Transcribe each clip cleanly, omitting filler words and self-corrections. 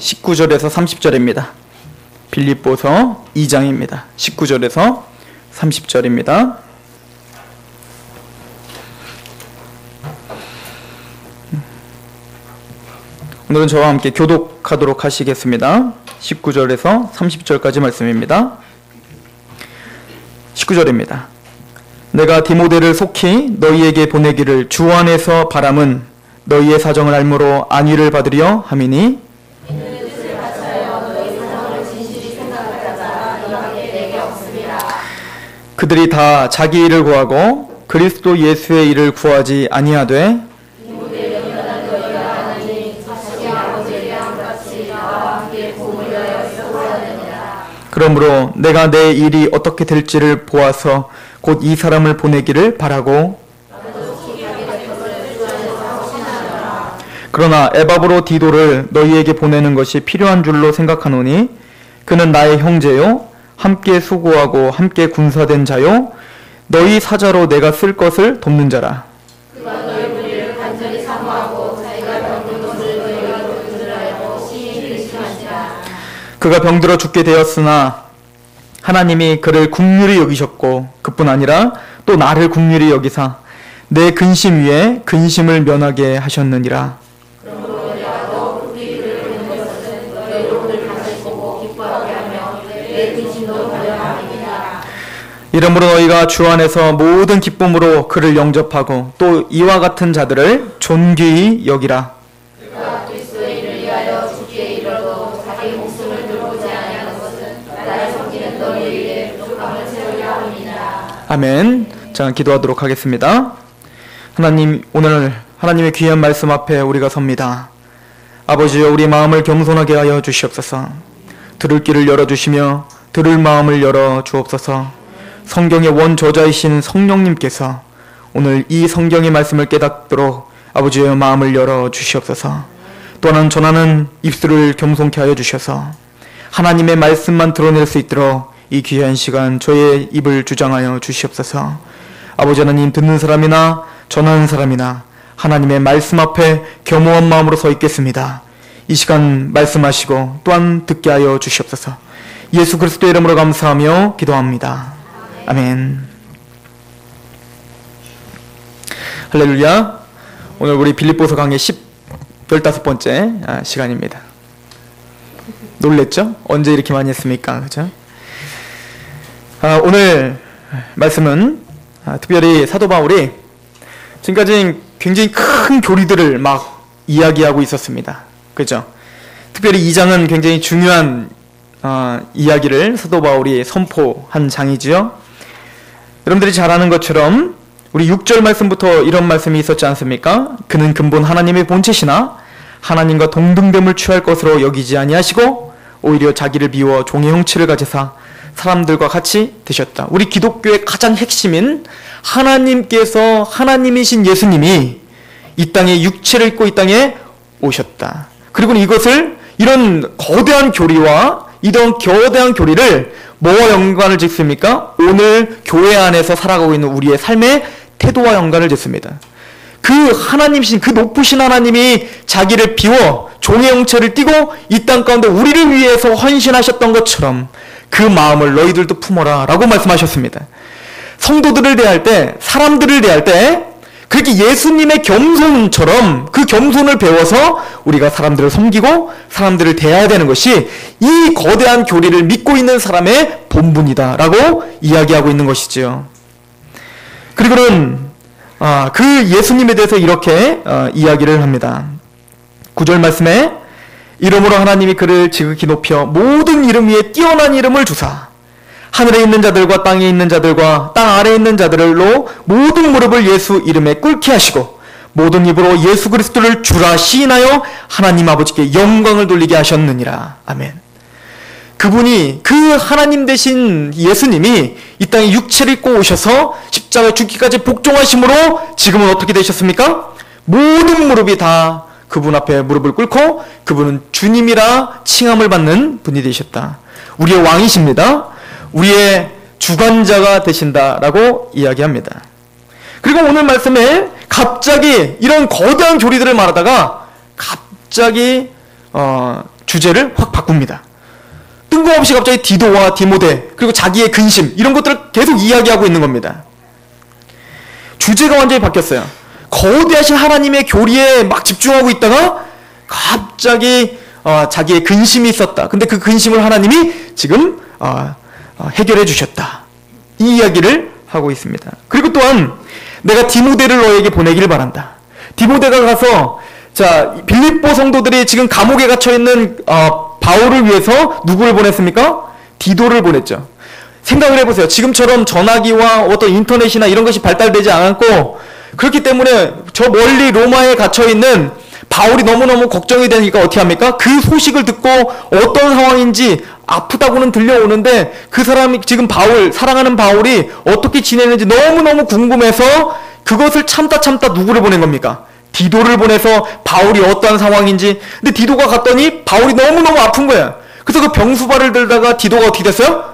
19절에서 30절입니다. 빌립보서 2장입니다. 19절에서 30절입니다. 오늘은 저와 함께 교독하도록 하시겠습니다. 19절에서 30절까지 말씀입니다. 19절입니다. 내가 디모데를 속히 너희에게 보내기를 주 안에서 바람은 너희의 사정을 알므로 안위를 받으려 함이니 그들이 다 자기 일을 구하고 그리스도 예수의 일을 구하지 아니하되 그러므로 내가 내 일이 어떻게 될지를 보아서 곧 이 사람을 보내기를 바라고 그러나 에바브로 디도를 너희에게 보내는 것이 필요한 줄로 생각하노니 그는 나의 형제요 함께 수고하고 함께 군사된 자요 너희 사자로 내가 쓸 것을 돕는 자라. 그가 너희 무리를 간절히 사모하고 자기가 병든 것을 너희가 돕는 줄 알고 심히 근심하시라. 그가 병들어 죽게 되었으나 하나님이 그를 긍휼히 여기셨고 그뿐 아니라 또 나를 긍휼히 여기사 내 근심 위에 근심을 면하게 하셨느니라. 그러므로 내가 더 굳이 그를 보는 것은 너희로 그를 간절히 보고 기뻐하게 하며 내 근심도 가려함이니라. 이러므로 너희가 주 안에서 모든 기쁨으로 그를 영접하고 또 이와 같은 자들을 존귀히 여기라. 그가 그리스도의 일을 위하여 죽기에 이르러도 자기 목숨을 돌보지 아니하는 것은 나를 섬기는 너희에게 부족함을 채우려 함이니라. 아멘. 자, 기도하도록 하겠습니다. 하나님, 오늘 하나님의 귀한 말씀 앞에 우리가 섭니다. 아버지여, 우리 마음을 겸손하게 하여 주시옵소서. 들을 길을 열어주시며 들을 마음을 열어 주옵소서. 성경의 원저자이신 성령님께서 오늘 이 성경의 말씀을 깨닫도록 아버지의 마음을 열어 주시옵소서. 또한 전하는 입술을 겸손케 하여 주셔서 하나님의 말씀만 드러낼 수 있도록 이 귀한 시간 저의 입을 주장하여 주시옵소서. 아버지 하나님, 듣는 사람이나 전하는 사람이나 하나님의 말씀 앞에 겸허한 마음으로 서 있겠습니다. 이 시간 말씀하시고 또한 듣게 하여 주시옵소서. 예수 그리스도의 이름으로 감사하며 기도합니다. 아멘. 할렐루야. 오늘 우리 빌립보서 강의 15번째 시간입니다. 놀랬죠? 언제 이렇게 많이 했습니까? 그죠? 오늘 말씀은 특별히 사도 바울이 지금까지 굉장히 큰 교리들을 막 이야기하고 있었습니다. 그죠? 특별히 2장은 굉장히 중요한 이야기를 사도 바울이 선포한 장이지요. 여러분들이 잘 아는 것처럼 우리 6절 말씀부터 이런 말씀이 있었지 않습니까? 그는 근본 하나님의 본체시나 하나님과 동등됨을 취할 것으로 여기지 아니하시고 오히려 자기를 비워 종의 형체를 가지사 사람들과 같이 되셨다. 우리 기독교의 가장 핵심인 하나님께서 하나님이신 예수님이 이 땅에 육체를 입고 이 땅에 오셨다. 그리고 이것을 이런 거대한 교리와 이런 거대한 교리를 뭐와 연관을 짓습니까? 오늘 교회 안에서 살아가고 있는 우리의 삶의 태도와 연관을 짓습니다. 그 하나님이신 그 높으신 하나님이 자기를 비워 종의 형체를 띠고 이 땅 가운데 우리를 위해서 헌신하셨던 것처럼 그 마음을 너희들도 품어라 라고 말씀하셨습니다. 성도들을 대할 때, 사람들을 대할 때 그렇게 예수님의 겸손처럼 그 겸손을 배워서 우리가 사람들을 섬기고 사람들을 대해야 되는 것이 이 거대한 교리를 믿고 있는 사람의 본분이다 라고 이야기하고 있는 것이지요. 그리고는 그 예수님에 대해서 이렇게 이야기를 합니다. 9절 말씀에 이름으로 하나님이 그를 지극히 높여 모든 이름 위에 뛰어난 이름을 주사 하늘에 있는 자들과 땅에 있는 자들과 땅 아래에 있는 자들로 모든 무릎을 예수 이름에 꿇게 하시고 모든 입으로 예수 그리스도를 주라 시인하여 하나님 아버지께 영광을 돌리게 하셨느니라. 아멘. 그분이 그 하나님 되신 예수님이 이 땅에 육체를 입고 오셔서 십자가에 죽기까지 복종하심으로 지금은 어떻게 되셨습니까? 모든 무릎이 다 그분 앞에 무릎을 꿇고 그분은 주님이라 칭함을 받는 분이 되셨다. 우리의 왕이십니다. 우리의 주관자가 되신다라고 이야기합니다. 그리고 오늘 말씀에 갑자기 이런 거대한 교리들을 말하다가 갑자기 주제를 확 바꿉니다. 뜬금없이 갑자기 디도와 디모데 그리고 자기의 근심 이런 것들을 계속 이야기하고 있는 겁니다. 주제가 완전히 바뀌었어요. 거대하신 하나님의 교리에 막 집중하고 있다가 갑자기 자기의 근심이 있었다. 근데 그 근심을 하나님이 지금 해결해 주셨다. 이 이야기를 하고 있습니다. 그리고 또한 내가 디모데를 너에게 보내기를 바란다. 디모데가 가서 자 빌립보 성도들이 지금 감옥에 갇혀있는 바울을 위해서 누구를 보냈습니까? 디도를 보냈죠. 생각을 해보세요. 지금처럼 전화기와 어떤 인터넷이나 이런 것이 발달되지 않았고 그렇기 때문에 저 멀리 로마에 갇혀있는 바울이 너무너무 걱정이 되니까 어떻게 합니까? 그 소식을 듣고 어떤 상황인지 아프다고는 들려오는데 그 사람이 지금 사랑하는 바울이 어떻게 지내는지 너무너무 궁금해서 그것을 참다 누구를 보낸 겁니까? 디도를 보내서 바울이 어떠한 상황인지. 근데 디도가 갔더니 바울이 너무너무 아픈 거야. 그래서 그 병수발을 들다가 디도가 어떻게 됐어요?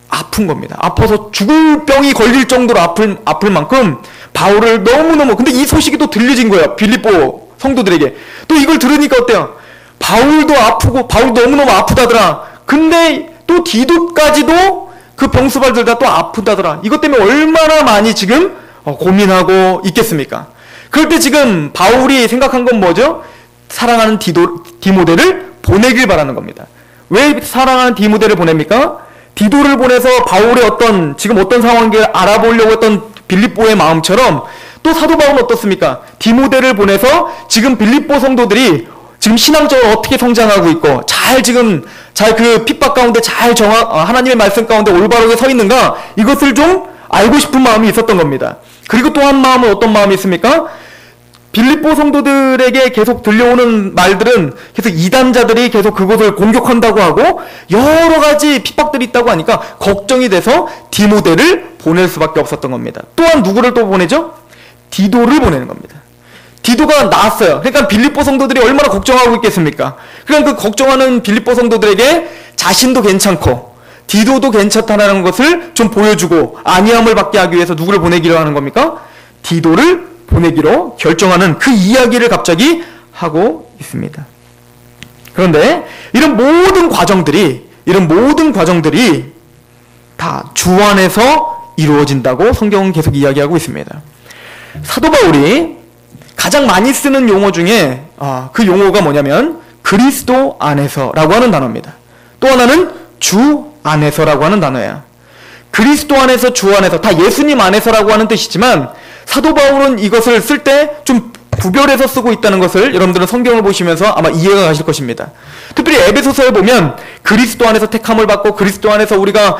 아픈 겁니다. 아파서 죽을 병이 걸릴 정도로 아플 만큼 바울을 너무너무 근데 이 소식이 또 들려진 거예요. 빌립보 성도들에게. 또 이걸 들으니까 어때요? 바울도 아프고 바울도 너무너무 아프다더라. 근데 또 디도까지도 그 병수발 들다 또 아프다더라. 이것 때문에 얼마나 많이 지금 고민하고 있겠습니까? 그럴 때 지금 바울이 생각한 건 뭐죠? 사랑하는 디모데를 보내길 바라는 겁니다. 왜 사랑하는 디모데를 보냅니까? 디도를 보내서 바울의 지금 어떤 상황인지 알아보려고 했던 빌립보의 마음처럼 또 사도 바울은 어떻습니까? 디모데를 보내서 지금 빌립보 성도들이 지금 신앙적으로 어떻게 성장하고 있고 잘 그 핍박 가운데 하나님의 말씀 가운데 올바르게 서 있는가 이것을 좀 알고 싶은 마음이 있었던 겁니다. 그리고 또 한 마음은 어떤 마음이 있습니까? 빌립보 성도들에게 계속 들려오는 말들은 계속 이단자들이 계속 그것을 공격한다고 하고 여러 가지 핍박들이 있다고 하니까 걱정이 돼서 디모데를 보낼 수밖에 없었던 겁니다. 또한 누구를 또 보내죠? 디도를 보내는 겁니다. 디도가 나왔어요. 그러니까 빌립보 성도들이 얼마나 걱정하고 있겠습니까? 그러니까 그 걱정하는 빌립보 성도들에게 자신도 괜찮고 디도도 괜찮다는 것을 좀 보여주고 안위함을 받게 하기 위해서 누구를 보내기로 하는 겁니까? 디도를 보내기로 결정하는 그 이야기를 갑자기 하고 있습니다. 그런데 이런 모든 과정들이 다 주 안에서 이루어진다고 성경은 계속 이야기하고 있습니다. 사도 바울이 가장 많이 쓰는 용어 중에 그 용어가 뭐냐면 그리스도 안에서라고 하는 단어입니다. 또 하나는 주 안에서라고 하는 단어예요. 그리스도 안에서 주 안에서 다 예수님 안에서라고 하는 뜻이지만 사도 바울은 이것을 쓸 때 좀 구별해서 쓰고 있다는 것을 여러분들은 성경을 보시면서 아마 이해가 가실 것입니다. 특별히 에베소서에 보면 그리스도 안에서 택함을 받고 그리스도 안에서 우리가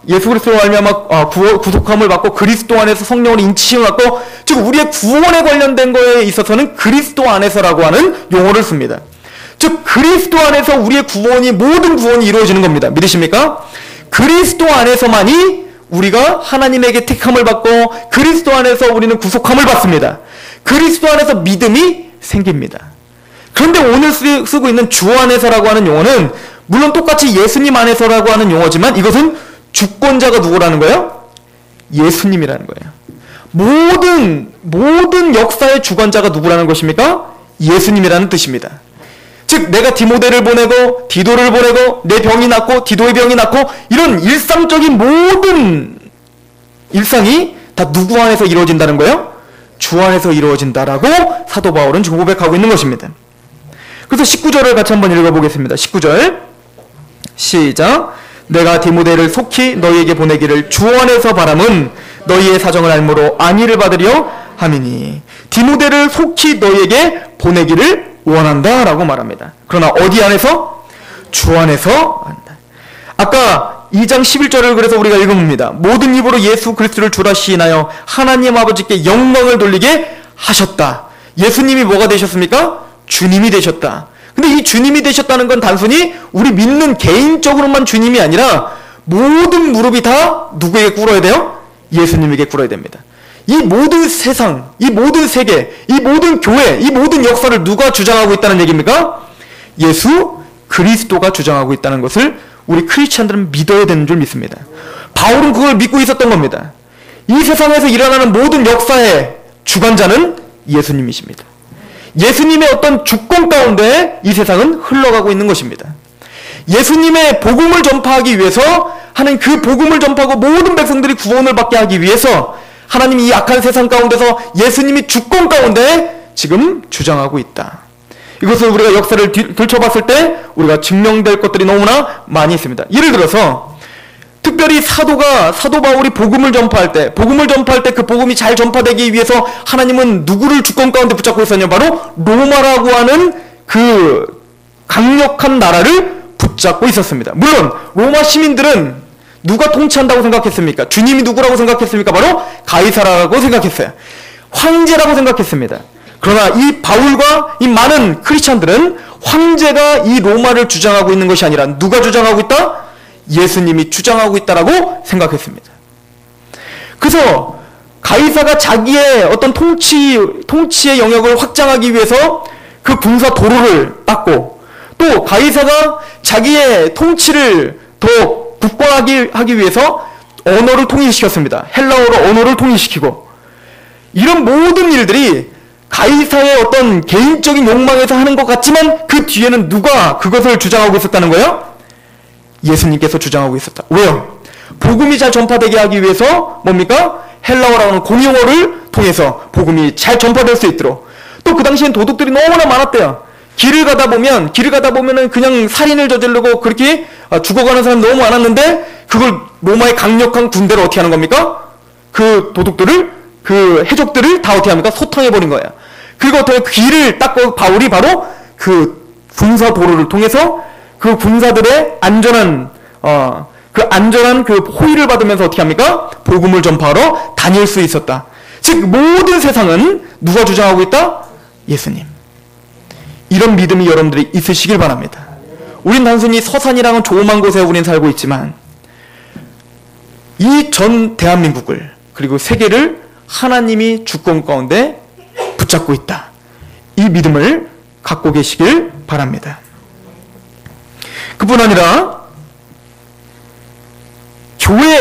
예수 그리스도로 말미암아 구속함을 받고 그리스도 안에서 성령으로 인치심을 받고 즉 우리의 구원에 관련된 거에 있어서는 그리스도 안에서라고 하는 용어를 씁니다. 즉 그리스도 안에서 우리의 모든 구원이 이루어지는 겁니다. 믿으십니까? 그리스도 안에서만이 우리가 하나님에게 택함을 받고 그리스도 안에서 우리는 구속함을 받습니다. 그리스도 안에서 믿음이 생깁니다. 그런데 오늘 쓰고 있는 주 안에서라고 하는 용어는 물론 똑같이 예수님 안에서라고 하는 용어지만 이것은 주권자가 누구라는 거예요? 예수님이라는 거예요. 모든 역사의 주관자가 누구라는 것입니까? 예수님이라는 뜻입니다. 즉 내가 디모데를 보내고 디도를 보내고 내 병이 낫고 디도의 병이 낫고 이런 일상적인 모든 일상이 다 누구 안에서 이루어진다는 거예요? 주 안에서 이루어진다라고 사도 바울은 지금 고백하고 있는 것입니다. 그래서 19절을 같이 한번 읽어보겠습니다. 19절 시작. 내가 디모데를 속히 너희에게 보내기를 주 안에서 바람은 너희의 사정을 알므로 안위를 받으려 함이니. 디모데를 속히 너희에게 보내기를 원한다 라고 말합니다. 그러나 어디 안에서? 주 안에서 한다. 아까 2장 11절을 그래서 우리가 읽어봅니다. 모든 입으로 예수 그리스도를 주라 시인하여 하나님 아버지께 영광을 돌리게 하셨다. 예수님이 뭐가 되셨습니까? 주님이 되셨다. 근데 이 주님이 되셨다는 건 단순히 우리 믿는 개인적으로만 주님이 아니라 모든 무릎이 다 누구에게 꿇어야 돼요? 예수님에게 꿇어야 됩니다. 이 모든 세상, 이 모든 세계, 이 모든 교회, 이 모든 역사를 누가 주장하고 있다는 얘기입니까? 예수 그리스도가 주장하고 있다는 것을 우리 크리스찬들은 믿어야 되는 줄 믿습니다. 바울은 그걸 믿고 있었던 겁니다. 이 세상에서 일어나는 모든 역사의 주관자는 예수님이십니다. 예수님의 어떤 주권 가운데 이 세상은 흘러가고 있는 것입니다. 예수님의 복음을 전파하기 위해서 하는 그 복음을 전파하고 모든 백성들이 구원을 받게 하기 위해서 하나님이 이 악한 세상 가운데서 예수님이 주권 가운데 지금 주장하고 있다. 이것을 우리가 역사를 들춰봤을 때 우리가 증명될 것들이 너무나 많이 있습니다. 예를 들어서 특별히 사도 바울이 복음을 전파할 때 그 복음이 잘 전파되기 위해서 하나님은 누구를 주권 가운데 붙잡고 있었냐? 바로 로마라고 하는 그 강력한 나라를 붙잡고 있었습니다. 물론 로마 시민들은 누가 통치한다고 생각했습니까? 주님이 누구라고 생각했습니까? 바로 가이사라라고 생각했어요. 황제라고 생각했습니다. 그러나 이 바울과 이 많은 크리스찬들은 황제가 이 로마를 주장하고 있는 것이 아니라 누가 주장하고 있다? 예수님이 주장하고 있다라고 생각했습니다. 그래서 가이사가 자기의 어떤 통치의 영역을 확장하기 위해서 그 군사 도로를 닦고, 또 가이사가 자기의 통치를 더 굳건하게 위해서 언어를 통일시켰습니다. 헬라어로 언어를 통일시키고, 이런 모든 일들이 가이사의 어떤 개인적인 욕망에서 하는 것 같지만 그 뒤에는 누가 그것을 주장하고 있었다는 거예요? 예수님께서 주장하고 있었다. 왜요? 복음이 잘 전파되게 하기 위해서 뭡니까? 헬라어라고 하는 공용어를 통해서 복음이 잘 전파될 수 있도록. 또 그 당시엔 도둑들이 너무나 많았대요. 길을 가다 보면은 그냥 살인을 저지르고 그렇게 죽어가는 사람 너무 많았는데, 그걸 로마의 강력한 군대로 어떻게 하는 겁니까? 그 도둑들을, 그 해적들을 다 어떻게 합니까? 소탕해버린 거예요. 그리고 어떻게 길을 닦고 바울이 바로 그 군사 도로를 통해서 그 군사들의 안전한 그 호의를 받으면서 어떻게 합니까? 복음을 전파하러 다닐 수 있었다. 즉 모든 세상은 누가 주장하고 있다? 예수님. 이런 믿음이 여러분들이 있으시길 바랍니다. 우린 단순히 서산이라는 조그만 곳에 우린 살고 있지만 이 전 대한민국을 그리고 세계를 하나님이 주권 가운데 붙잡고 있다. 이 믿음을 갖고 계시길 바랍니다. 그뿐 아니라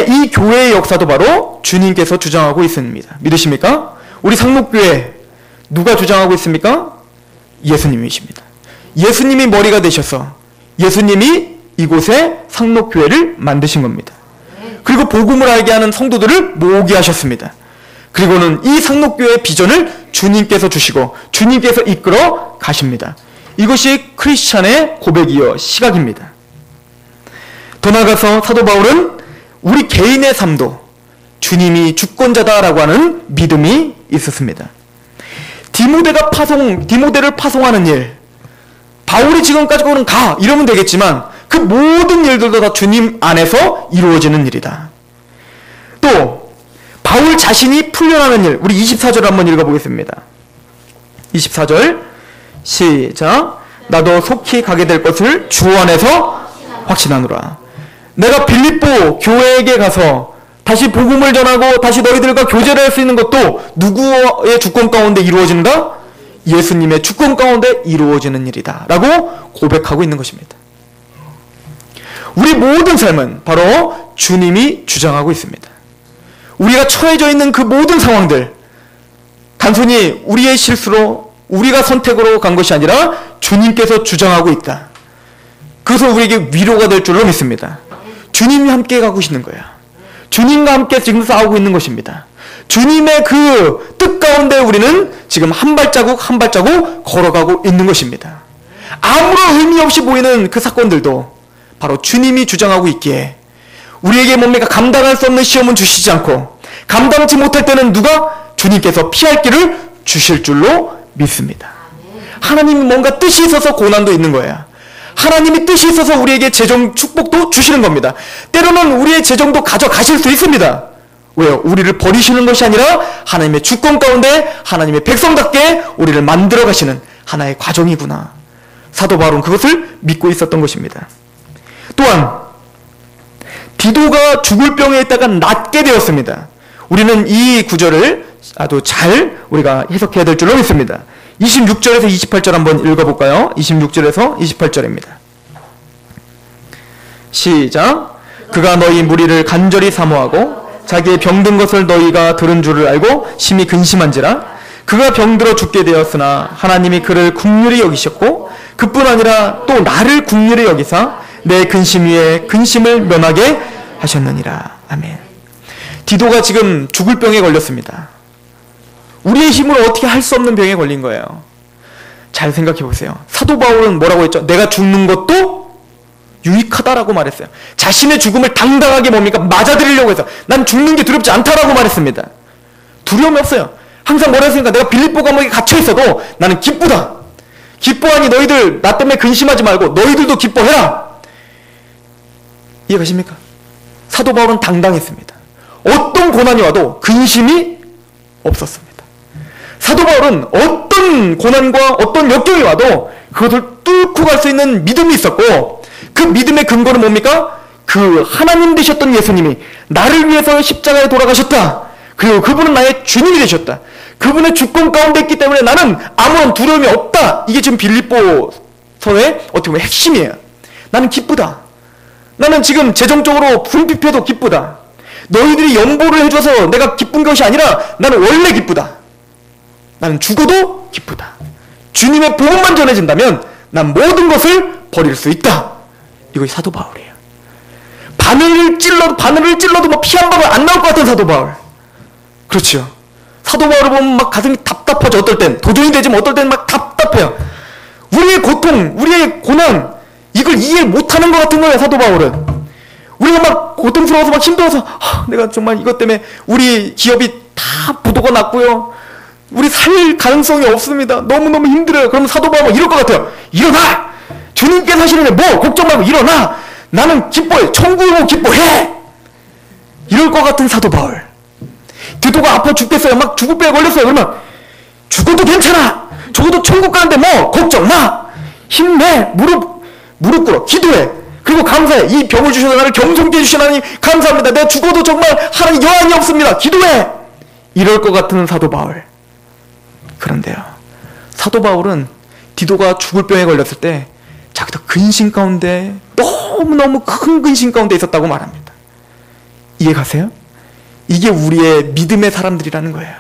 이 교회의 역사도 바로 주님께서 주장하고 있습니다. 믿으십니까? 우리 상록교회 누가 주장하고 있습니까? 예수님이십니다. 예수님이 머리가 되셔서 예수님이 이곳에 상록교회를 만드신 겁니다. 그리고 복음을 알게 하는 성도들을 모으게 하셨습니다. 그리고는 이 상록교회의 비전을 주님께서 주시고 주님께서 이끌어 가십니다. 이것이 크리스찬의 고백이요 시각입니다. 더 나아가서 사도 바울은 우리 개인의 삶도 주님이 주권자다라고 하는 믿음이 있었습니다. 디모데를 파송하는 일, 바울이 지금까지는 가 이러면 되겠지만 그 모든 일들도 다 주님 안에서 이루어지는 일이다. 또 바울 자신이 풀려나는 일, 우리 24절 한번 읽어보겠습니다. 24절 시작. 나도 속히 가게 될 것을 주 안에서 확신하노라. 내가 빌립보 교회에게 가서 다시 복음을 전하고 다시 너희들과 교제를 할 수 있는 것도 누구의 주권 가운데 이루어진다? 예수님의 주권 가운데 이루어지는 일이다 라고 고백하고 있는 것입니다. 우리 모든 삶은 바로 주님이 주장하고 있습니다. 우리가 처해져 있는 그 모든 상황들, 단순히 우리의 실수로 우리가 선택으로 간 것이 아니라 주님께서 주장하고 있다. 그래서 우리에게 위로가 될 줄로 믿습니다. 주님이 함께 가고 계시는 거예요. 주님과 함께 지금 싸우고 있는 것입니다. 주님의 그 뜻 가운데 우리는 지금 한 발자국 한 발자국 걸어가고 있는 것입니다. 아무런 의미 없이 보이는 그 사건들도 바로 주님이 주장하고 있기에 우리에게 뭡니까? 감당할 수 없는 시험은 주시지 않고 감당치 못할 때는 누가? 주님께서 피할 길을 주실 줄로 믿습니다. 하나님이 뭔가 뜻이 있어서 고난도 있는 거예요. 하나님이 뜻이 있어서 우리에게 재정 축복도 주시는 겁니다. 때로는 우리의 재정도 가져가실 수 있습니다. 왜요? 우리를 버리시는 것이 아니라 하나님의 주권 가운데 하나님의 백성답게 우리를 만들어 가시는 하나의 과정이구나. 사도 바울은 그것을 믿고 있었던 것입니다. 또한 디도가 죽을 병에 있다가 낫게 되었습니다. 우리는 이 구절을 아주 잘 우리가 해석해야 될 줄로 믿습니다. 26절에서 28절 한번 읽어볼까요? 26절에서 28절입니다. 시작. 그가 너희 무리를 간절히 사모하고 자기의 병든 것을 너희가 들은 줄을 알고 심히 근심한지라. 그가 병들어 죽게 되었으나 하나님이 그를 긍휼히 여기셨고 그뿐 아니라 또 나를 긍휼히 여기사 내 근심 위에 근심을 면하게 하셨느니라. 아멘. 디도가 지금 죽을 병에 걸렸습니다. 우리의 힘으로 어떻게 할 수 없는 병에 걸린 거예요. 잘 생각해 보세요. 사도 바울은 뭐라고 했죠? 내가 죽는 것도 유익하다라고 말했어요. 자신의 죽음을 당당하게 뭡니까? 맞아들이려고 해서 난 죽는 게 두렵지 않다라고 말했습니다. 두려움이 없어요. 항상 뭐라 했으니까 내가 빌립보 감옥에 갇혀 있어도 나는 기쁘다. 기뻐하니 너희들 나 때문에 근심하지 말고 너희들도 기뻐해라. 이해가십니까? 사도 바울은 당당했습니다. 어떤 고난이 와도 근심이 없었습니다. 사도 바울은 어떤 고난과 어떤 역경이 와도 그것을 뚫고 갈 수 있는 믿음이 있었고 그 믿음의 근거는 뭡니까? 그 하나님 되셨던 예수님이 나를 위해서 십자가에 돌아가셨다. 그리고 그분은 나의 주님이 되셨다. 그분의 주권 가운데 있기 때문에 나는 아무런 두려움이 없다. 이게 지금 빌립보서의 어떻게 보면 핵심이에요. 나는 기쁘다. 나는 지금 재정적으로 궁핍해도 기쁘다. 너희들이 연보를 해줘서 내가 기쁜 것이 아니라 나는 원래 기쁘다. 나는 죽어도 기쁘다. 주님의 복음만 전해진다면 난 모든 것을 버릴 수 있다. 이것이 사도 바울이에요. 바늘을 찔러도 뭐 피 한 방울 안 나올 것 같은 사도 바울. 그렇죠. 사도 바울을 보면 막 가슴이 답답하죠. 어떨 땐 도전이 되지만 어떨 땐 막 답답해요. 우리의 고통, 우리의 고난 이걸 이해 못하는 것 같은 거예요. 사도 바울은 우리가 막 고통스러워서 막 힘들어서 내가 정말 이것 때문에 우리 기업이 다 부도가 났고요. 우리 살 가능성이 없습니다. 너무너무 힘들어요. 그럼 사도 바울은 이럴 것 같아요. 일어나! 주님께서 하시는데 뭐 걱정 말고 일어나! 나는 기뻐해. 천국으로 기뻐해! 이럴 것 같은 사도 바울. 디도가 아파 죽겠어요. 막 죽을 병에 걸렸어요. 그러면 죽어도 괜찮아. 죽어도 천국 가는데 뭐 걱정 마. 힘내. 무릎 꿇어. 기도해. 그리고 감사해. 이 병을 주셔서 나를 겸손케 해주신 하나님 감사합니다. 내가 죽어도 정말 하나님 여한이 없습니다. 기도해. 이럴 것 같은 사도 바울. 그런데요. 사도 바울은 디도가 죽을 병에 걸렸을 때 자기도 근심 가운데 너무너무 큰 근심 가운데 있었다고 말합니다. 이해 가세요? 이게 우리의 믿음의 사람들이라는 거예요.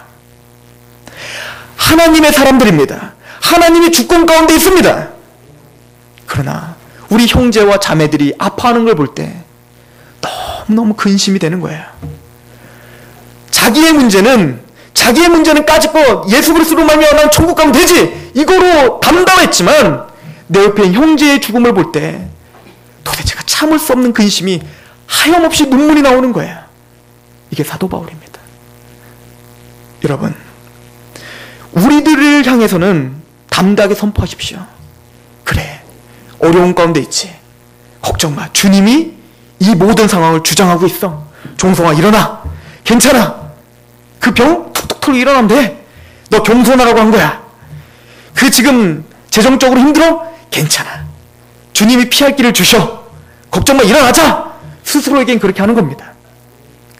하나님의 사람들입니다. 하나님이 주권 가운데 있습니다. 그러나 우리 형제와 자매들이 아파하는 걸 볼 때 너무너무 근심이 되는 거예요. 자기의 문제는 까짓거 예수 그리스도로 말미암아 난 천국 가면 되지 이거로 담담했지만 내 옆에 형제의 죽음을 볼 때 도대체가 참을 수 없는 근심이 하염없이 눈물이 나오는 거예요. 이게 사도 바울입니다. 여러분, 우리들을 향해서는 담대하게 선포하십시오. 그래, 어려운 가운데 있지. 걱정 마. 주님이 이 모든 상황을 주장하고 있어. 종성아 일어나. 괜찮아. 그 병 툭툭 털고 일어나면 돼. 너 겸손하라고 한 거야. 그 지금 재정적으로 힘들어? 괜찮아. 주님이 피할 길을 주셔. 걱정 마. 일어나자. 스스로에겐 그렇게 하는 겁니다.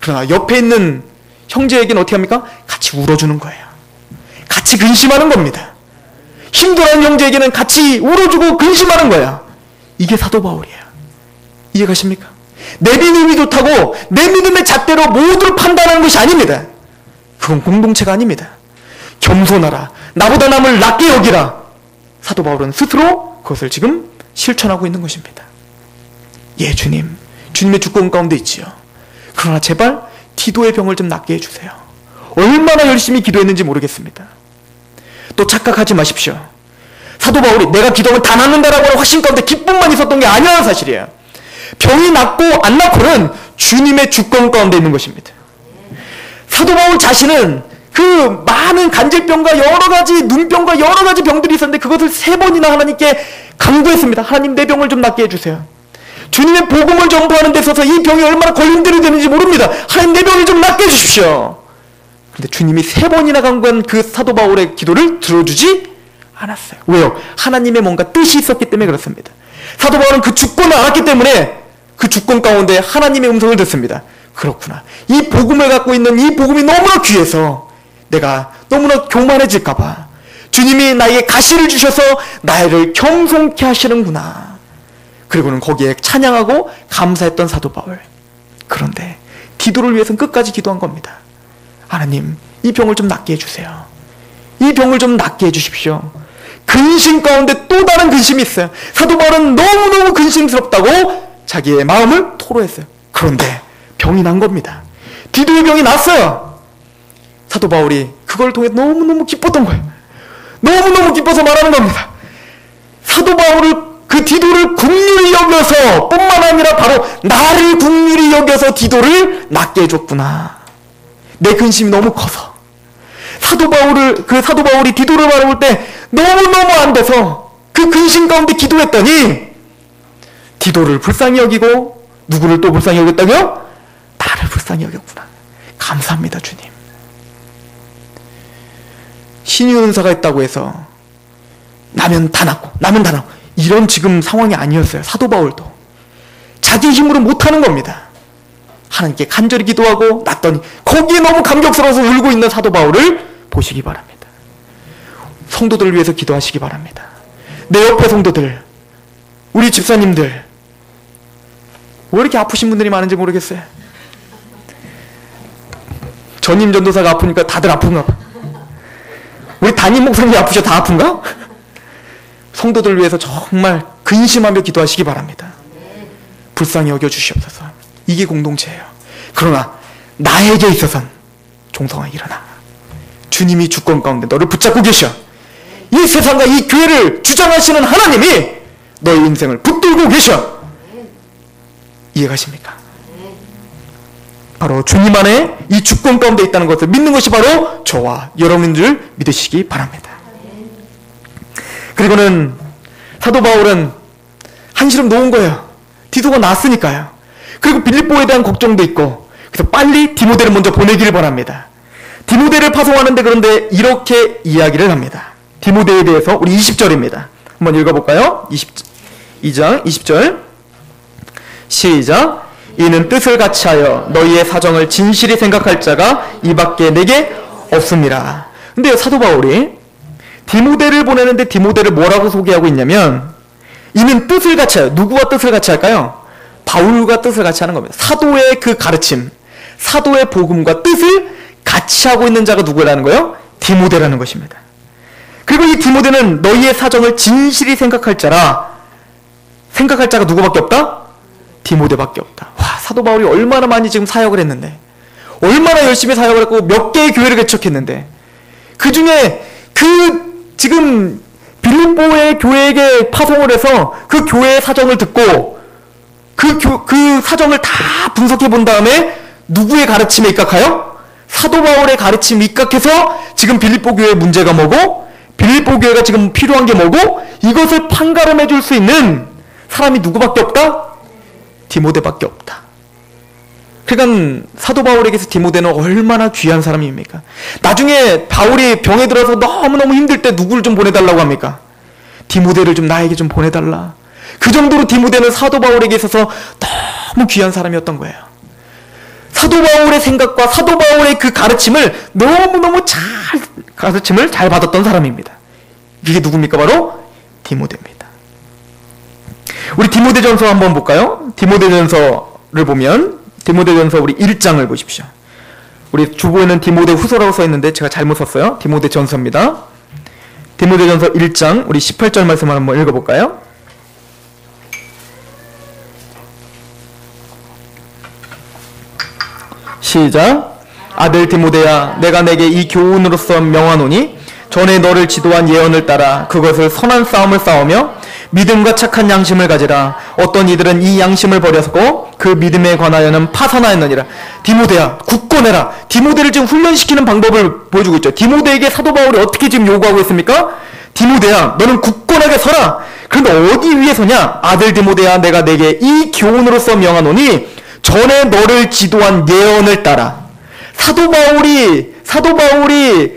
그러나 옆에 있는 형제에게는 어떻게 합니까? 같이 울어주는 거예요. 같이 근심하는 겁니다. 힘들어하는 형제에게는 같이 울어주고 근심하는 거야. 이게 사도 바울이에요. 이해가십니까? 내 믿음이 좋다고 내 믿음의 잣대로 모두를 판단하는 것이 아닙니다. 그건 공동체가 아닙니다. 겸손하라. 나보다 남을 낮게 여기라. 사도 바울은 스스로 그것을 지금 실천하고 있는 것입니다. 예, 주님. 주님의 주권 가운데 있지요. 그러나 제발 디도의 병을 좀 낫게 해주세요. 얼마나 열심히 기도했는지 모르겠습니다. 또 착각하지 마십시오. 사도 바울이 내가 기도하면 다 낫는다라고 하는 확신 가운데 기쁨만 있었던 게 아니라는 사실이에요. 병이 낫고 안 낫고는 주님의 주권 가운데 있는 것입니다. 사도 바울 자신은 그 많은 간질병과 여러가지 눈병과 여러가지 병들이 있었는데 그것을 3번이나 하나님께 강구했습니다. 하나님 내 병을 좀 낫게 해주세요. 주님의 복음을 전부하는 데 있어서 이 병이 얼마나 걸림돌이 되는지 모릅니다. 하나님 내 병을 좀 낫게 해주십시오. 그런데 주님이 3번이나 강구한 그 사도 바울의 기도를 들어주지 않았어요. 왜요? 하나님의 뭔가 뜻이 있었기 때문에 그렇습니다. 사도 바울은 그 주권을 알았기 때문에 그 주권 가운데 하나님의 음성을 듣습니다. 그렇구나. 이 복음을 갖고 있는 이 복음이 너무나 귀해서 내가 너무나 교만해질까봐 주님이 나에게 가시를 주셔서 나를 겸손케 하시는구나. 그리고는 거기에 찬양하고 감사했던 사도 바울. 그런데 디도를 위해서는 끝까지 기도한 겁니다. 하나님, 이 병을 좀 낫게 해주세요. 이 병을 좀 낫게 해주십시오. 근심 가운데 또 다른 근심이 있어요. 사도 바울은 너무너무 근심스럽다고 자기의 마음을 토로했어요. 그런데 병이 난 겁니다. 디도의 병이 났어요. 사도 바울이 그걸 통해 너무너무 기뻤던 거예요. 너무너무 기뻐서 말하는 겁니다. 사도 바울을, 그 디도를 긍휼히 여겨서 뿐만 아니라 바로 나를 긍휼히 여겨서 디도를 낫게 해줬구나. 내 근심이 너무 커서 사도 바울이 디도를 바라볼 때 너무너무 안 돼서 그 근심 가운데 기도했더니 디도를 불쌍히 여기고 누구를 또 불쌍히 여겼다고요? 나를 불쌍히 여겼구나. 감사합니다, 주님. 신의 은사가 있다고 해서 나면 다 낫고 이런 지금 상황이 아니었어요. 사도 바울도 자기 힘으로 못하는 겁니다. 하나님께 간절히 기도하고 낫더니 거기에 너무 감격스러워서 울고 있는 사도 바울을 보시기 바랍니다. 성도들을 위해서 기도하시기 바랍니다. 내 옆에 성도들, 우리 집사님들, 왜 이렇게 아프신 분들이 많은지 모르겠어요. 전임 전도사가 아프니까 다들 아픈가 봐. 우리 담임 목사님이 아프셔 다 아픈가? 성도들을 위해서 정말 근심하며 기도하시기 바랍니다. 불쌍히 여겨주시옵소서. 이게 공동체예요. 그러나 나에게 있어서는 종성아 일어나. 주님이 주권 가운데 너를 붙잡고 계셔. 이 세상과 이 교회를 주장하시는 하나님이 너의 인생을 붙들고 계셔. 이해가십니까? 바로 주님 안에 이 주권 가운데 있다는 것을 믿는 것이 바로 저와 여러분인 줄 믿으시기 바랍니다. 그리고는 사도 바울은 한시름 놓은 거예요. 디도가 났으니까요. 그리고 빌립보에 대한 걱정도 있고, 그래서 빨리 디모데를 먼저 보내기를 바랍니다. 디모데를 파송하는데 그런데 이렇게 이야기를 합니다. 디모데에 대해서 우리 20절입니다. 한번 읽어볼까요? 2장 20절 시작. 이는 뜻을 같이 하여 너희의 사정을 진실히 생각할 자가 이밖에 내게 없습니다. 근데 사도 바울이 디모데를 보내는데 디모데를 뭐라고 소개하고 있냐면, 이는 뜻을 같이 하여, 누구와 뜻을 같이 할까요? 바울과 뜻을 같이 하는 겁니다. 사도의 그 가르침, 사도의 복음과 뜻을 같이 하고 있는 자가 누구라는 거예요? 디모데라는 것입니다. 그리고 이 디모데는 너희의 사정을 진실히 생각할 자라. 생각할 자가 누구밖에 없다? 디모데밖에 없다. 와, 사도 바울이 얼마나 많이 지금 사역을 했는데, 얼마나 열심히 사역을 했고 몇 개의 교회를 개척했는데, 그 중에 지금 빌립보의 교회에게 파송을 해서 그 교회의 사정을 듣고 그 사정을 다 분석해 본 다음에 누구의 가르침에 입각하여? 사도 바울의 가르침에 입각해서 지금 빌립보 교회의 문제가 뭐고, 빌립보 교회가 지금 필요한 게 뭐고, 이것을 판가름해 줄 수 있는 사람이 누구밖에 없다? 디모데밖에 없다. 그러니까 사도 바울에게서 디모데는 얼마나 귀한 사람입니까? 나중에 바울이 병에 들어서 너무너무 힘들 때 누구를 좀 보내달라고 합니까? 디모데를 좀 나에게 좀 보내달라. 그 정도로 디모데는 사도 바울에게 있어서 너무 귀한 사람이었던 거예요. 사도 바울의 생각과 사도 바울의 그 가르침을 너무너무 가르침을 잘 받았던 사람입니다. 이게 누굽니까? 바로 디모데입니다. 우리 디모데전서 한번 볼까요? 디모데전서를 보면 디모데전서 우리 1장을 보십시오. 우리 주보에는 디모데 후서라고 써있는데 제가 잘못 썼어요. 디모데전서입니다. 디모데전서 1장 우리 18절 말씀을 한번 읽어볼까요? 시작. 아들 디모데야, 내가 내게 이 교훈으로서 명하노니 전에 너를 지도한 예언을 따라 그것을 선한 싸움을 싸우며 믿음과 착한 양심을 가지라. 어떤 이들은 이 양심을 버렸고 그 믿음에 관하여는 파산하였느니라. 디모데야, 굳건해라. 디모데를 지금 훈련시키는 방법을 보여주고 있죠. 디모데에게 사도 바울이 어떻게 지금 요구하고 있습니까? 디모데야, 너는 굳건하게 서라. 그런데 어디 위에 서냐? 아들 디모데야, 내가 내게 이 교훈으로서 명하노니 전에 너를 지도한 예언을 따라. 사도 바울이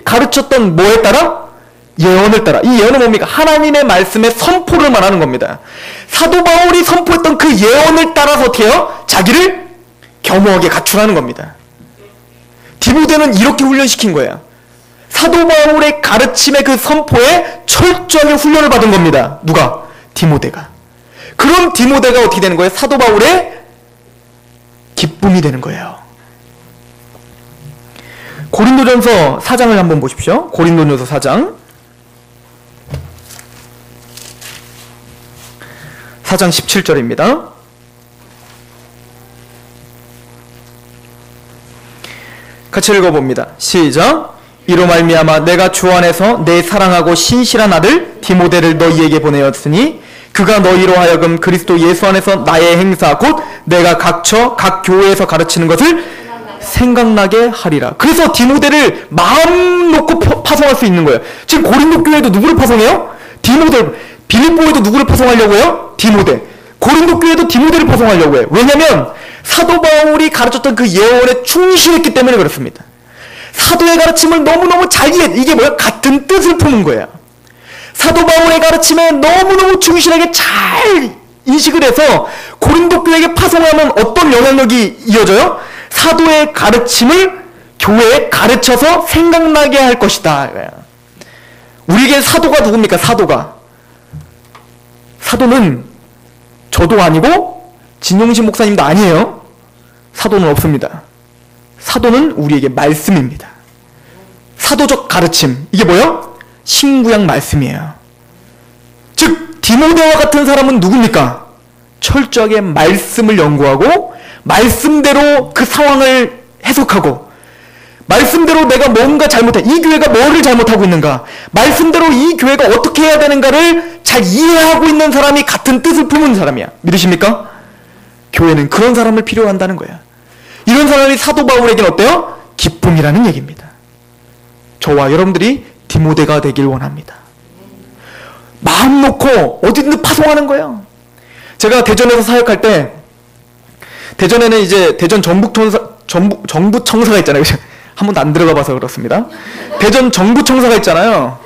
가르쳤던 뭐에 따라? 예언을 따라. 이 예언은 뭡니까? 하나님의 말씀의 선포를 말하는 겁니다. 사도 바울이 선포했던 그 예언을 따라서 어떻게 해요? 자기를 겸허하게 갖추라는 겁니다. 디모데는 이렇게 훈련시킨 거예요. 사도 바울의 가르침의 그 선포에 철저하게 훈련을 받은 겁니다. 누가? 디모데가. 그럼 디모데가 어떻게 되는 거예요? 사도 바울의 기쁨이 되는 거예요. 고린도전서 4장을 한번 보십시오. 고린도전서 4장 17절입니다. 같이 읽어봅니다. 시작. 이로 말미암아 내가 주 안에서 내 사랑하고 신실한 아들 디모데를 너희에게 보내었으니 그가 너희로 하여금 그리스도 예수 안에서 나의 행사 곧 내가 각처 각 교회에서 가르치는 것을 생각나게 하리라. 그래서 디모데를 마음 놓고 파송할 수 있는 거예요. 지금 고린도 교회도 누구를 파송해요? 디모데. 빌립보에도 누구를 파송하려고 해요? 디모데. 고린도 교회도 디모데를 파송하려고 해요. 왜냐하면 사도 바울이 가르쳤던 그 예언에 충실했기 때문에 그렇습니다. 사도의 가르침을 너무너무 잘 이게 뭐야? 같은 뜻을 품은 거예요. 사도 바울의 가르침에 너무너무 충실하게 잘 인식을 해서 고린도 교회에게 파송하면 어떤 영향력이 이어져요? 사도의 가르침을 교회에 가르쳐서 생각나게 할 것이다. 우리에게 사도가 누굽니까? 사도는 저도 아니고 진용신 목사님도 아니에요. 사도는 없습니다. 사도는 우리에게 말씀입니다. 사도적 가르침, 이게 뭐예요? 신구약 말씀이에요. 즉 디모데와 같은 사람은 누굽니까? 철저하게 말씀을 연구하고 말씀대로 그 상황을 해석하고 말씀대로 내가 뭔가 잘못해, 이 교회가 뭐를 잘못하고 있는가, 말씀대로 이 교회가 어떻게 해야 되는가를 잘 이해하고 있는 사람이 같은 뜻을 품은 사람이야. 믿으십니까? 교회는 그런 사람을 필요로 한다는 거야. 이런 사람이 사도 바울에게는 어때요? 기쁨이라는 얘기입니다. 저와 여러분들이 디모데가 되길 원합니다. 마음 놓고 어디든 파송하는 거예요. 제가 대전에서 사역할 때, 대전에는 이제 대전 정부청사가 있잖아요. 한 번도 안 들어가 봐서 그렇습니다. 대전 정부청사가 있잖아요.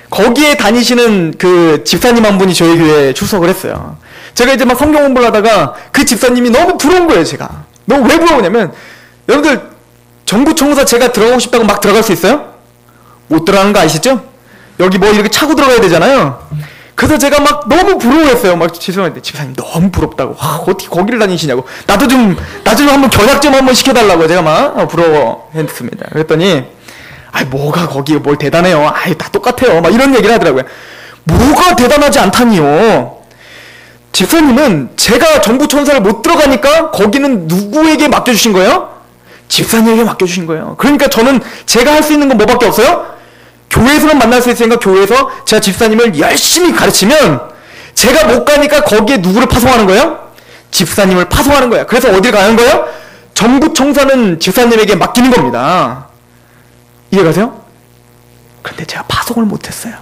거기에 다니시는 그 집사님 한 분이 저희 교회에 출석을 했어요. 제가 이제 막 성경 공부를 하다가 그 집사님이 너무 부러운 거예요, 제가. 너무 왜 부러우냐면, 여러분들 정부청사 제가 들어가고 싶다고 막 들어갈 수 있어요? 못 들어가는 거 아시죠? 여기 뭐 이렇게 차고 들어가야 되잖아요. 그래서 제가 막 너무 부러워했어요. 막 죄송한데 집사님 너무 부럽다고. 와, 어떻게 거기를 다니시냐고. 나도 좀 한번 견학 좀 한번 시켜달라고 제가 막 부러워했습니다. 그랬더니 뭐가 거기 뭘 대단해요. 다 똑같아요. 막 이런 얘기를 하더라고요. 뭐가 대단하지 않다니요. 집사님은 제가 정부천사를 못 들어가니까 거기는 누구에게 맡겨주신 거예요? 집사님에게 맡겨주신 거예요. 그러니까 저는 제가 할 수 있는 건 뭐밖에 없어요? 교회에서만 만날 수 있으니까 교회에서 제가 집사님을 열심히 가르치면 제가 못 가니까 거기에 누구를 파송하는 거예요? 집사님을 파송하는 거예요. 그래서 어딜 가는 거예요? 정부청사는 집사님에게 맡기는 겁니다. 이해가세요? 그런데 제가 파송을 못했어요.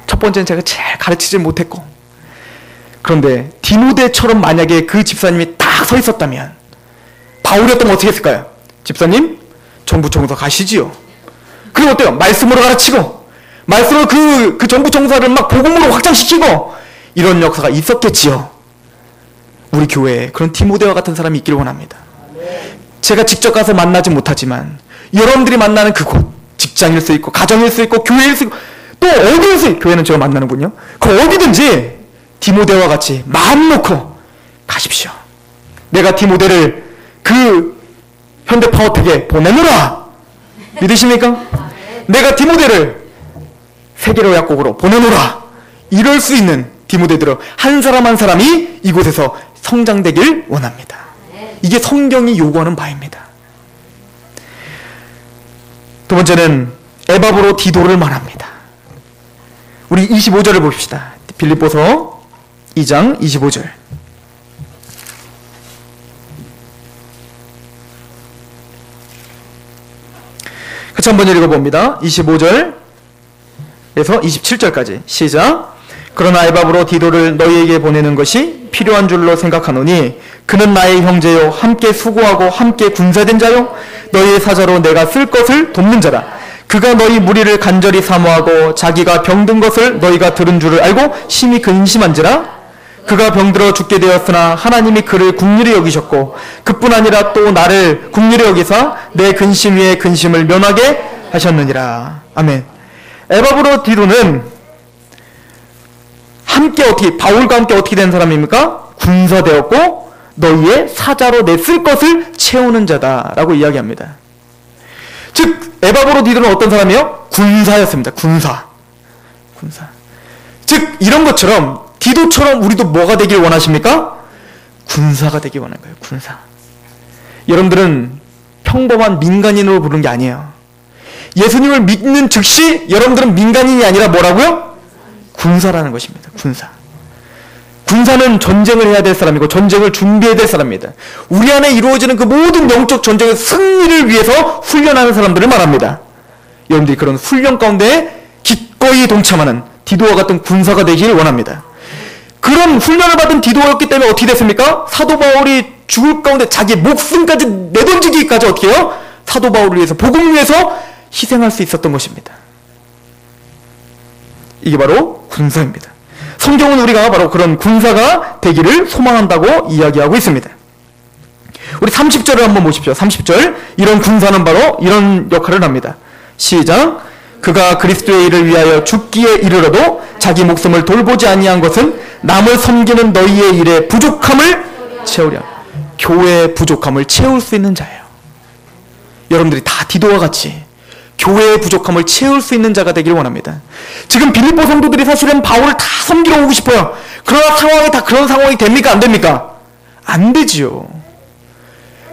첫 번째는 제가 잘 가르치지 못했고, 그런데 디모데처럼 만약에 그 집사님이 딱 서 있었다면 바울이었다면 어떻게 했을까요? 집사님, 정부청사 가시지요. 그리고 어때요? 말씀으로 가르치고, 말씀으로 그 정부청사를 막 복음으로 확장시키고, 이런 역사가 있었겠지요. 우리 교회에 그런 디모데와 같은 사람이 있기를 원합니다. 제가 직접 가서 만나지 못하지만 여러분들이 만나는 그곳, 직장일 수 있고 가정일 수 있고 교회일 수 있고 또 어디일 수 있고, 교회는 제가 만나는군요. 그 어디든지 디모데와 같이 마음 놓고 가십시오. 내가 디모데를 그 현대파워텍에 보내노라. 믿으십니까? 내가 디모데를 세계로 약국으로 보내노라. 이럴 수 있는 디모데들을 한 사람 한 사람이 이곳에서 성장되길 원합니다. 이게 성경이 요구하는 바입니다. 두 번째는 에바브로 디도를 말합니다. 우리 25절을 봅시다. 빌립보서 2장 25절. 같이 한번 읽어봅니다. 25절에서 27절까지 시작. 그러나 에바브로 디도를 너희에게 보내는 것이 필요한 줄로 생각하노니 그는 나의 형제요 함께 수고하고 함께 군사된 자요 너희의 사자로 내가 쓸 것을 돕는 자라. 그가 너희 무리를 간절히 사모하고 자기가 병든 것을 너희가 들은 줄을 알고 심히 근심한지라. 그가 병들어 죽게 되었으나 하나님이 그를 긍휼히 여기셨고 그뿐 아니라 또 나를 긍휼히 여기사 내 근심 위에 근심을 면하게 하셨느니라. 아멘. 에바브로 디도는 바울과 함께 어떻게 된 사람입니까? 군사되었고 너희의 사자로 내 쓸 것을 채우는 자다라고 이야기합니다. 즉 에바브로 디도는 어떤 사람이요? 군사였습니다. 군사. 즉 이런 것처럼 디도처럼 우리도 뭐가 되길 원하십니까? 군사가 되길 원하는 거예요. 군사. 여러분들은 평범한 민간인으로 부르는 게 아니에요. 예수님을 믿는 즉시 여러분들은 민간인이 아니라 뭐라고요? 군사라는 것입니다. 군사. 군사는 전쟁을 해야 될 사람이고 전쟁을 준비해야 될 사람입니다. 우리 안에 이루어지는 그 모든 영적 전쟁의 승리를 위해서 훈련하는 사람들을 말합니다. 여러분들이 그런 훈련 가운데 기꺼이 동참하는 디도와 같은 군사가 되길 원합니다. 그런 훈련을 받은 디도였기 때문에 어떻게 됐습니까? 사도 바울이 죽을 가운데 자기 목숨까지 내던지기까지 어떻게 해요? 사도 바울을 위해서, 복음을 위해서 희생할 수 있었던 것입니다. 이게 바로 군사입니다. 성경은 우리가 바로 그런 군사가 되기를 소망한다고 이야기하고 있습니다. 우리 30절을 한번 보십시오. 30절. 이런 군사는 바로 이런 역할을 합니다. 시작. 그가 그리스도의 일을 위하여 죽기에 이르러도 자기 목숨을 돌보지 아니한 것은 남을 섬기는 너희의 일에 부족함을 채우려. 교회의 부족함을 채울 수 있는 자예요. 여러분들이 다 디도와 같이 교회의 부족함을 채울 수 있는 자가 되기를 원합니다. 지금 빌립보 성도들이 사실은 바울을 다 섬기러 오고 싶어요. 그러나 상황이 다 그런 상황이 됩니까? 안 됩니까? 안 되지요.